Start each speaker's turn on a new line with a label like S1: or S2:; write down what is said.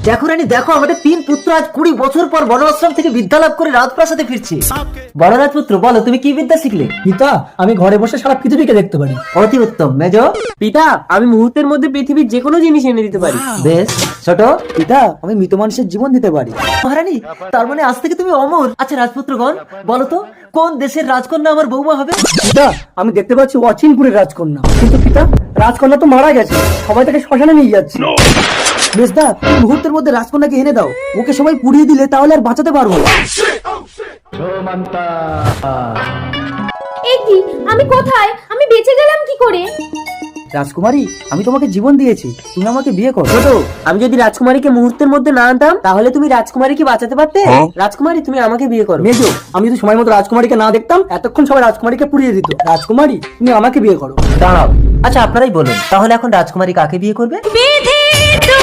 S1: দেখো রানী দেখো, আমাদের 3 পুত্র আজ 20 বছর পর বনআশ্রম থেকে বিদ্যা লাভ করে রাজপ্রাসাদে ফিরছে। বলো রাজপুত্র, বলো তুমি কি বিদ্যা শিখলে?
S2: পিতা, আমি ঘরে বসে সারা পৃথিবীকে দেখতে পারি।
S1: অতি উত্তম। মেজ?
S3: পিতা, আমি মুহূর্তের মধ্যে পৃথিবীর যে কোনো জিনিস এনে দিতে পারি।
S1: বেশ। ছোট?
S2: পিতা, আমি মৃত মানুষের জীবন দিতে পারি।
S1: মহারানী, তার মানে আজ থেকে তুমি অমর। আচ্ছা রাজপুত্রগণ, বলো তো কোন দেশের রাজকন্যা আমার বৌমা হবে?
S2: পিতা, আমি দেখতে পাচ্ছি অচিনপুরের রাজকন্যা। কিন্তু পিতা, রাজকন্যা তো মারা গেছে, সবাই তাকে শ্মশানে নিয়ে যাচ্ছে। বেশদা, তুমি মুহূর্তের মধ্যে রাজকন্যাকে এনে দাও। ওকে সবাই পুড়িয়ে দিলে তাহলে আর বাঁচাতে পারবো না।
S4: এই কি, আমি কোথায়? আমি বেঁচে গেলাম কি করে?
S2: রাজকুমারী, আমি তোমাকে জীবন দিয়েছি, তুমি আমাকে বিয়ে করো।
S3: ছোট, আমি যদি রাজকুমারীকে মুহূর্তের মধ্যে না আনতাম তাহলে তুমি রাজকুমারীকে বাঁচাতে পারতে। রাজকুমারী, তুমি আমাকে বিয়ে করো।
S2: মেজো, আমি যদি সময় মতো রাজকুমারীকে না দেখতাম এতক্ষণ সবাই রাজকুমারীকে পুড়িয়ে দিত। রাজকুমারী, তুমি আমাকে বিয়ে করো।
S1: দাঁড়াও, আচ্ছা আপনারাই বলুন, তাহলে এখন রাজকুমারী কাকে বিয়ে করবে?
S4: বিধি